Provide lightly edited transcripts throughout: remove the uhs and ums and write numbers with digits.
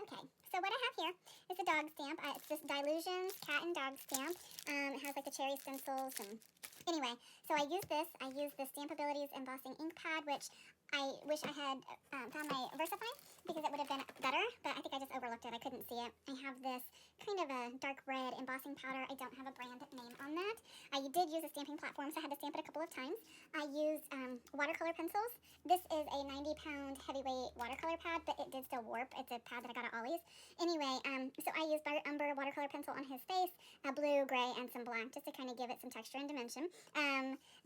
Okay, so what I have here is a dog stamp. It's this Dilutions cat and dog stamp. It has like the cherry stencils and anyway, so I use the Stampabilities embossing ink pad, which I wish I had found my VersaFine because it would have been better, but I think I just overlooked it. I couldn't see it. I have this kind of a dark red embossing powder. I don't have a brand name on that. I did use a stamping platform, so I had to stamp it a couple of times. I used watercolor pencils. This is a 90-pound heavyweight watercolor pad, but it did still warp. It's a pad that I got at Ollie's. Anyway, so I used Umber watercolor pencil on his face, blue, gray, and some black, just to kind of give it some texture and dimension.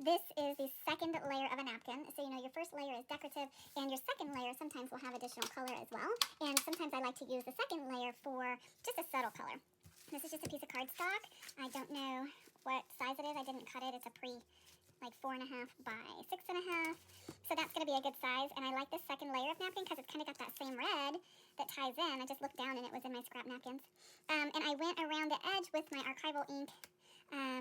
This is the second layer of a napkin. So, you know, your first layer is decorative, and your second layer sometimes will have additional color as well. And sometimes I like to use the second layer for just a subtle color. This is just a piece of cardstock. I don't know what size it is. I didn't cut it. It's a like 4.5 by 6.5. So that's going to be a good size. And I like this second layer of napkin because it's kind of got that same red that ties in. I just looked down and it was in my scrap napkins. And I went around the edge with my archival ink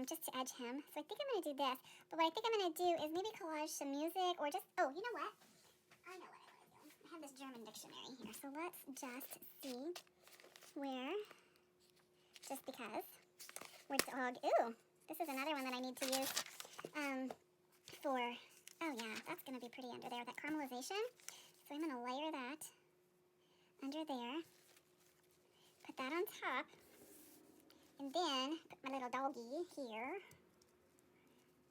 just to edge him. So I think I'm going to do this. But what I think I'm going to do is maybe collage some music or just, oh, you know what? I know what I want to do. I have this German dictionary here. So let's just see where, just because, where dog, ooh, this is another one that I need to use for, oh yeah, that's going to be pretty under there, that caramelization. So I'm going to layer that under there, put that on top, and then put my little doggy here.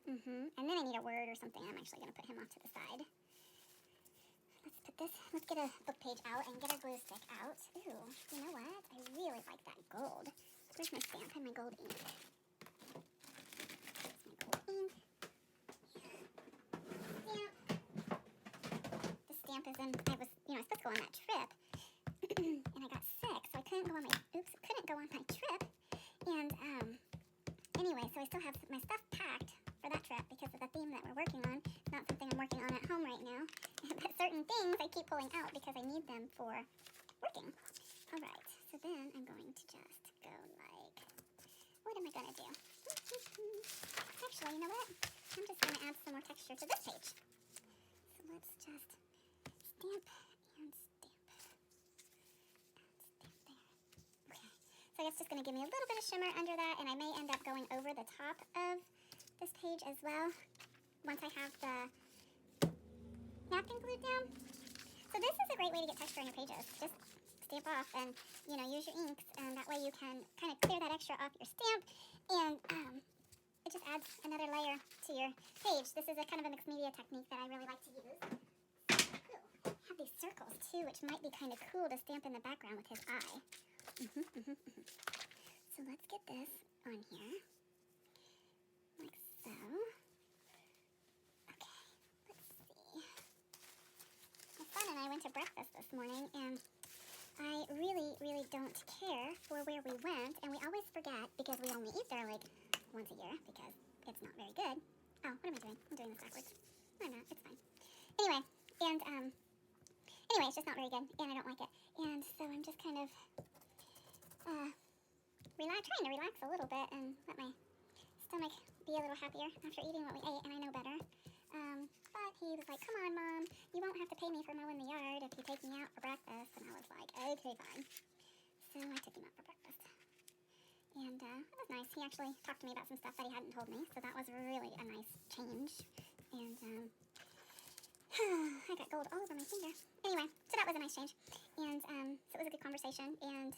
And then I need a word or something. I'm actually going to put him off to the side. Let's put this, let's get a book page out and get a glue stick out. Ooh, you know what? I really like that gold. Where's my stamp and my gold ink? There's my gold ink. Stamp. The stamp is in, I was supposed to go on that trip. And I got sick, so I couldn't go on my trip. And anyway, so I still have my stuff packed for that trip because of the theme that we're working on. It's not something I'm working on at home right now. But certain things I keep pulling out because I need them for working. All right, so then I'm going to just go like, what am I going to do? Actually, you know what? I'm just going to add some more texture to this page. So let's just stamp and stamp. So it's just going to give me a little bit of shimmer under that, and I may end up going over the top of this page as well once I have the napkin glued down. So this is a great way to get texture on your pages. Just stamp off and, use your inks, and that way you can kind of clear that extra off your stamp, and it just adds another layer to your page. This is a kind of a mixed media technique that I really like to use. Ooh, I have these circles too, which might be kind of cool to stamp in the background with his eye. So let's get this on here, like so. Okay, let's see. My son and I went to breakfast this morning, and I really don't care for where we went, and we always forget because we only eat there like once a year because it's not very good. Oh, what am I doing? I'm doing this backwards. No, I'm not. It's fine. Anyway, and it's just not very good, and I don't like it. And so I'm just kind of trying to relax a little bit and let my stomach be a little happier after eating what we ate, and I know better. But he was like, come on, Mom, you won't have to pay me for mowing the yard if you take me out for breakfast. And I was like, okay, fine. So I took him out for breakfast. And it was nice. He actually talked to me about some stuff that he hadn't told me, so that was really a nice change. And I got gold all over my finger. Anyway, so that was a nice change. And so it was a good conversation, and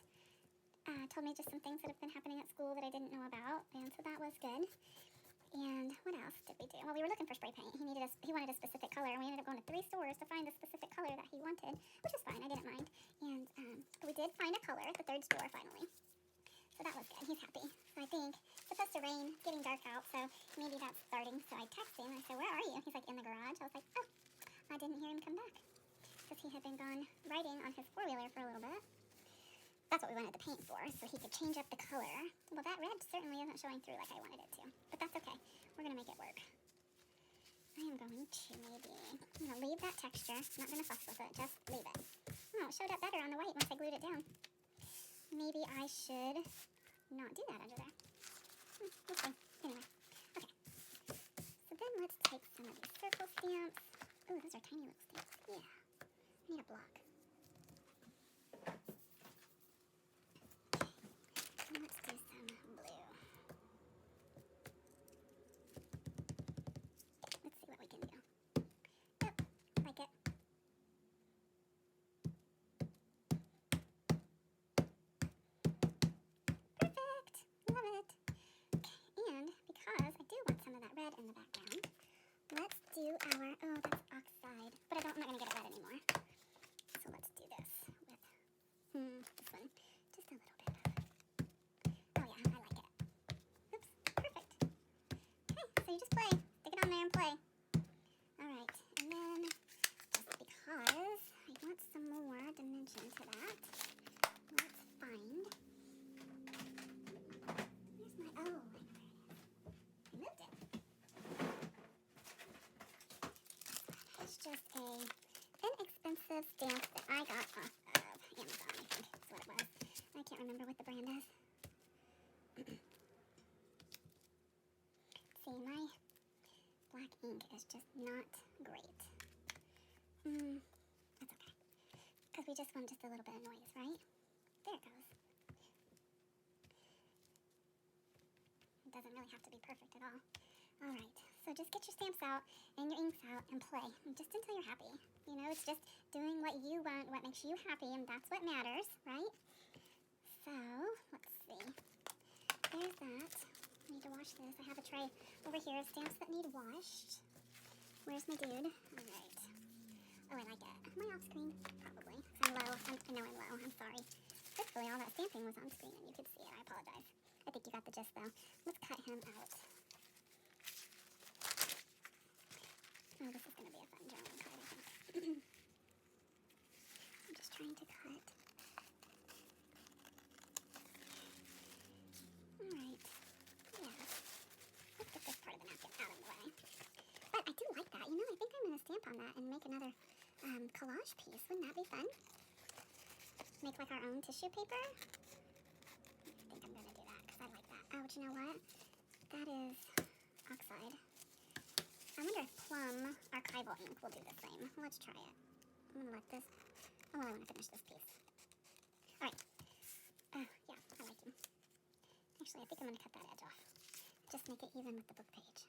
told me just some things that have been happening at school that I didn't know about, and so that was good. And what else did we do? Well, we were looking for spray paint. He wanted a specific color, and we ended up going to 3 stores to find the specific color that he wanted, which was fine. I didn't mind. And we did find a color at the 3rd store finally. So that was good. He's happy. So I think it's supposed to rain, getting dark out, so maybe that's starting. So I texted him. I said, where are you? He's like, in the garage. I was like, oh, I didn't hear him come back because he had been gone riding on his 4-wheeler for a little bit. That's what we wanted the paint for, so he could change up the color. Well, that red certainly isn't showing through like I wanted it to, but that's okay. We're going to make it work. I am going to I'm going to leave that texture. I'm not going to fuss with it, just leave it. Oh, it showed up better on the white once I glued it down. Maybe I should not do that under there. We'll see. Anyway, okay. So then let's take some of these circle stamps. Oh, those are tiny little stamps. Yeah. I need a block. red in the background. Let's do our, oh, that's oxide, but I'm not going to get it wet anymore. So let's do this with, this one, just a little bit of, oh yeah, I like it. Oops, perfect. Okay, so you just play, stick it on there and play. Alright, and then, just because I want some more dimension to that, let's find, where's my, oh, I know where it is. I moved it. It's just a inexpensive stamp that I got off of Amazon, I think is what it was. I can't remember what the brand is. See, my black ink is just not great. That's okay. Because we just want just a little bit of noise, right? There it goes. It doesn't really have to be perfect at all. Alright, so just get your stamps out and your inks out and play. Just until you're happy. You know, it's just doing what you want, what makes you happy, and that's what matters, right? So, let's see. There's that. I need to wash this. I have a tray over here of stamps that need washed. Where's my dude? Alright. Oh, I like it. Am I off screen? Probably. I'm low. I know I'm low. I'm sorry. Hopefully all that stamping was on screen and you could see it. I apologize. I think you got the gist though. Let's cut him out. Oh, this is going to be a fun journaling card, I think. I'm just trying to cut. Alright. Yeah. Let's get this part of the napkin out of the way. But I do like that. You know, I think I'm going to stamp on that and make another collage piece. Wouldn't that be fun? Make like our own tissue paper. I think I'm going to do that because I like that. Oh, but you know what? That is oxide. I wonder if Plum Archival ink will do the same. Let's try it. I'm going to let this... Oh, well, I want to finish this piece. Alright. Yeah, I like him. Actually, I think I'm going to cut that edge off. Just make it even with the book page.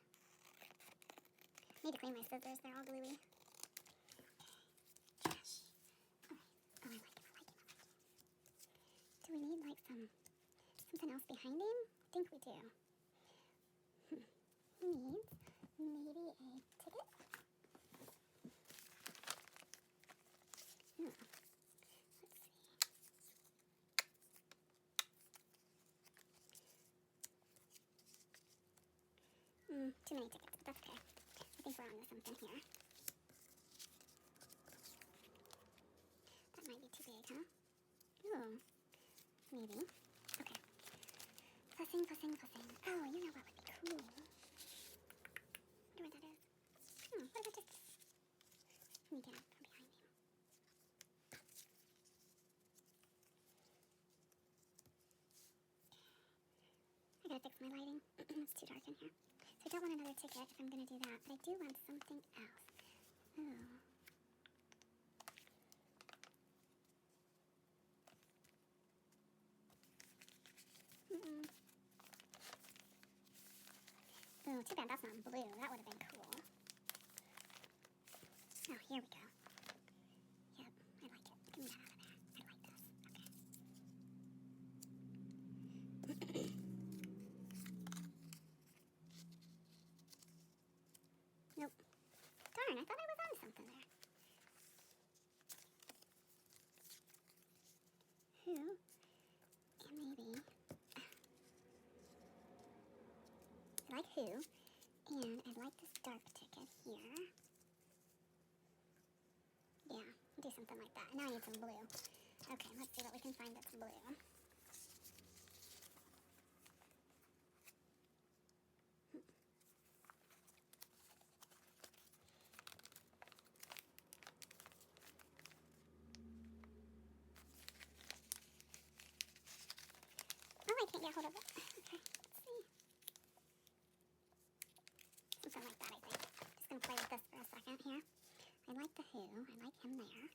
Need to clean my scissors. They're all gluey. Okay. Trash. Alright. Oh, I like him. Do we need, like, something else behind him? I think we do. He needs maybe a ticket? Let's see. Too many tickets, but that's okay. I think we're on to something here. That might be too big, huh? Ooh. Maybe. Okay. Fussing. Oh, you know what would be cool? Wonder what that is. What about just... Let me get it from behind him. I gotta fix my lighting. It's too dark in here. So I don't want another ticket if I'm gonna do that, but I do want something else. Ooh. Oh, too bad that's not blue. That would have been cool. Oh, here we go. Yep, I like it. Give me that out of there. I like this. Okay. Nope. Darn, I thought I was on something there. Who? And maybe... I like who, and I like this dark ticket here. Yeah, do something like that. Now I need some blue. Okay, let's see what we can find that's blue. Oh, I can't get hold of it. Okay, let's see. Something like that, I think. Just gonna play with this for a second here. I like the who. I like him there.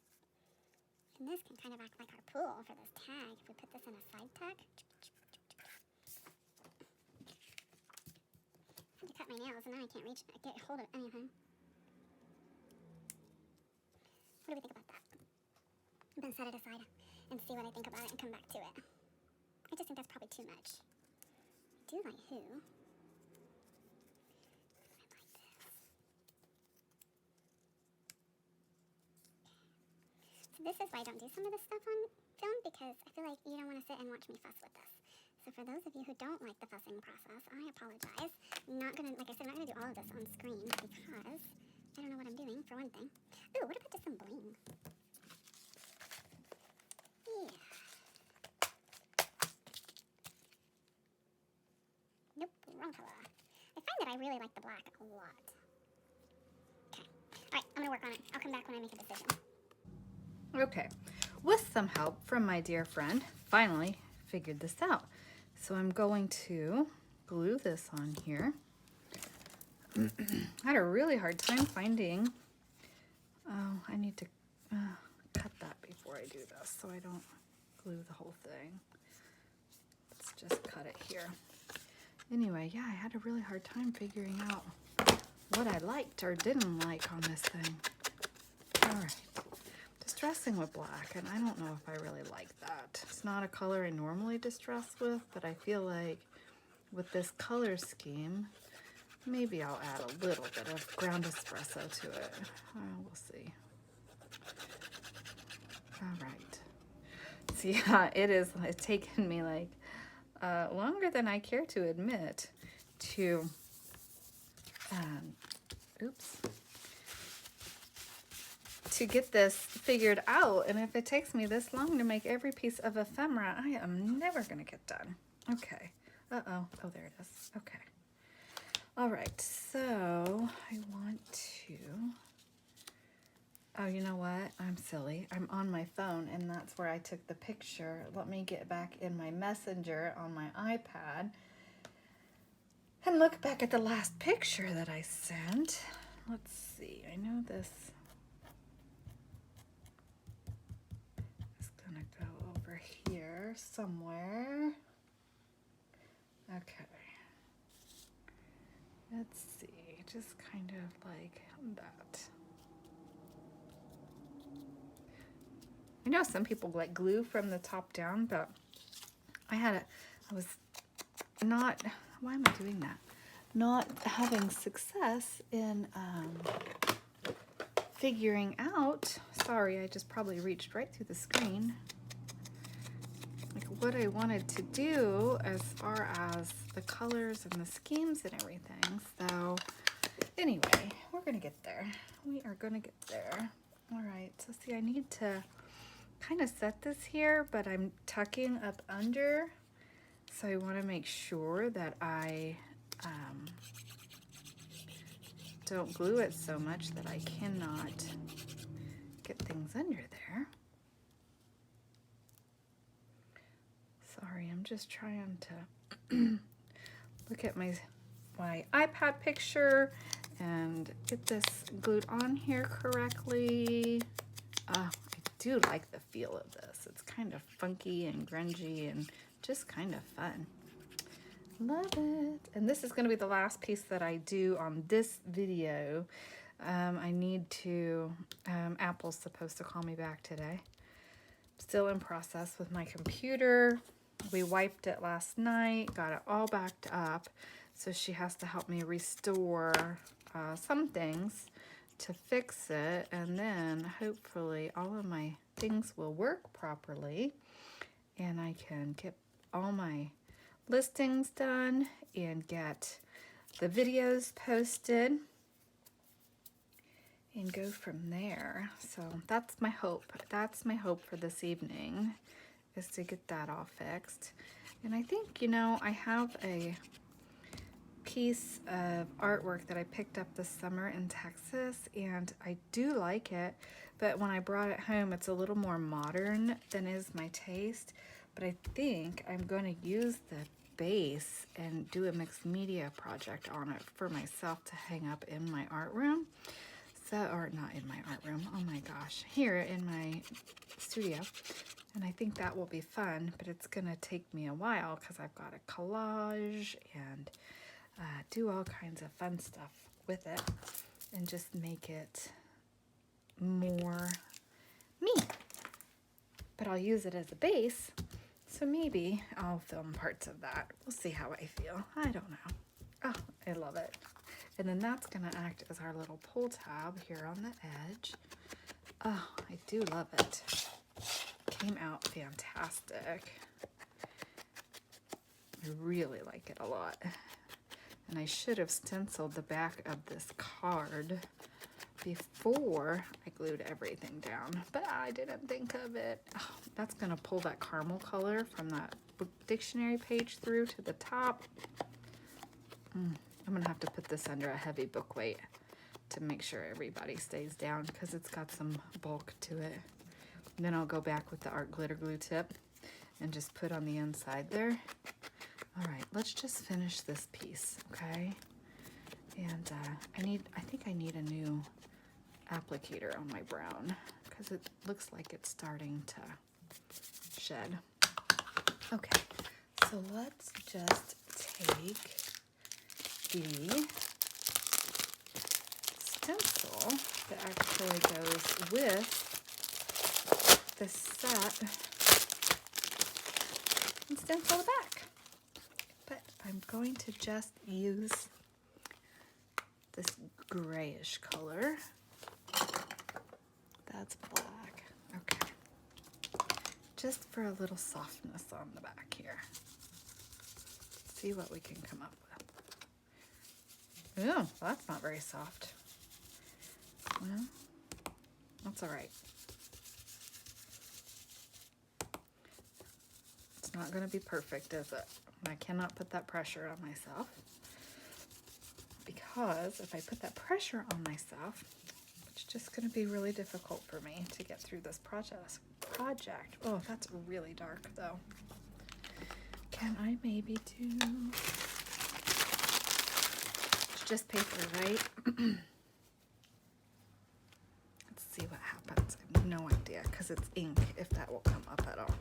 And this can kind of act like our pool for this tag. If we put this in a side tag. I had to cut my nails and now I can't get hold of anything. What do we think about that? I'm gonna set it aside and see what I think about it and come back to it. I just think that's probably too much. I do like who. I this is why I don't do some of this stuff on film, because I feel like you don't want to sit and watch me fuss with this. So for those of you who don't like the fussing process, I apologize. I'm not gonna, like I said, I'm not gonna do all of this on screen because I don't know what I'm doing, for one thing. Ooh, what about just some bling? Yeah. Nope, wrong color. I find that I really like the black a lot. Okay. Alright, I'm gonna work on it. I'll come back when I make a decision. Okay, with some help from my dear friend, finally figured this out. So I'm going to glue this on here. I had a really hard time finding, oh, I need to cut that before I do this so I don't glue the whole thing. Let's just cut it here. Anyway, yeah, I had a really hard time figuring out what I liked or didn't like on this thing. All right, distressing with black, and I don't know if I really like that. It's not a color I normally distress with, but I feel like with this color scheme, maybe I'll add a little bit of ground espresso to it. We'll see. All right. So yeah, it's taken me like longer than I care to admit to, to get this figured out. And if it takes me this long to make every piece of ephemera, I am never gonna get done. Okay. Uh-oh. Oh, there it is. Okay. All right, so I want to, oh, you know what? I'm silly. I'm on my phone, and that's where I took the picture. Let me get back in my messenger on my iPad and look back at the last picture that I sent. Let's see. I know this is gonna go over here somewhere. Okay. Let's see, just kind of like that. I know some people like glue from the top down, but I was not, why am I doing that? Not having success in figuring out, sorry, I just probably reached right through the screen, like what I wanted to do as far as the colors and the schemes and everything. So anyway, we're gonna get there. We are gonna get there. All right, so see, I need to kind of set this here, but I'm tucking up under. So I wanna make sure that I don't glue it so much that I cannot get things under there. Sorry, I'm just trying to look at my iPad picture and get this glued on here correctly. I do like the feel of this. It's kind of funky and grungy and just kind of fun. Love it. And this is going to be the last piece that I do on this video. I need to, Apple's supposed to call me back today. Still in process with my computer. We wiped it last night, got it all backed up. So she has to help me restore some things to fix it. And then hopefully all of my things will work properly. And I can get all my listings done and get the videos posted and go from there. So that's my hope. That's my hope for this evening, is to get that all fixed. And I think, you know, I have a piece of artwork that I picked up this summer in Texas, and I do like it, but when I brought it home, it's a little more modern than is my taste. But I think I'm going to use the base and do a mixed media project on it for myself to hang up in my art room. So, or not in my art room, oh my gosh, here in my studio. And I think that will be fun, but it's gonna take me a while because I've got to collage and do all kinds of fun stuff with it and just make it more me. But I'll use it as a base, so maybe I'll film parts of that. We'll see how I feel. I don't know. Oh, I love it. And then that's gonna act as our little pull tab here on the edge Oh, I do love it. Came out fantastic. I really like it a lot. And I should have stenciled the back of this card before I glued everything down, but I didn't think of it. Oh, that's gonna pull that caramel color from that book dictionary page through to the top. I'm gonna have to put this under a heavy book weight to make sure everybody stays down because it's got some bulk to it. And then I'll go back with the art glitter glue tip and just put on the inside there. All right, let's just finish this piece, okay? And I think I need a new applicator on my brown because it looks like it's starting to shed. Okay, so let's just take the stencil that actually goes with the set and stencil the back. But I'm going to just use this grayish color. That's black. Okay. Just for a little softness on the back here. See what we can come up with. Oh, that's not very soft. Well, that's all right. It's not going to be perfect, is it? I cannot put that pressure on myself, because if I put that pressure on myself, it's just going to be really difficult for me to get through this project. Oh, that's really dark though. Can I maybe do... It's just paper, right? Let's see what happens. I have no idea because it's ink, if that will come up at all.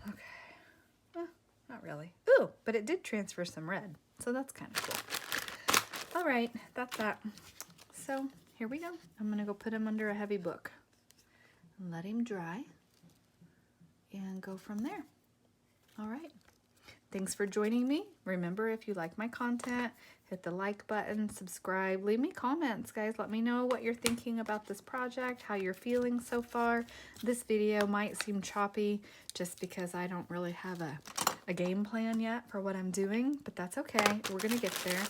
Okay. Not really. Ooh, but it did transfer some red, so that's kind of cool. All right, that's that. So here we go. I'm gonna go put him under a heavy book and let him dry and go from there. All right. Thanks for joining me. Remember, if you like my content, hit the like button, subscribe, leave me comments, guys. Let me know what you're thinking about this project, how you're feeling so far. This video might seem choppy just because I don't really have a game plan yet for what I'm doing, but that's okay. We're gonna get there,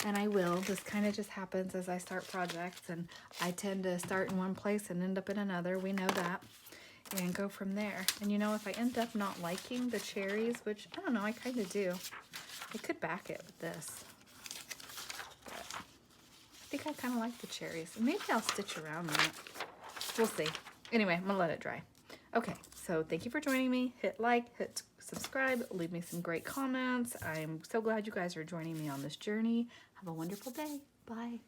and I will. This kind of just happens as I start projects, and I tend to start in one place and end up in another. We know that. And go from there. And you know, if I end up not liking the cherries, which I don't know, I kind of do, I could back it with this. But I think I kind of like the cherries. Maybe I'll stitch around that. We'll see. Anyway, I'm gonna let it dry. Okay, so thank you for joining me. Hit like, hit subscribe, leave me some great comments. I'm so glad you guys are joining me on this journey. Have a wonderful day. Bye.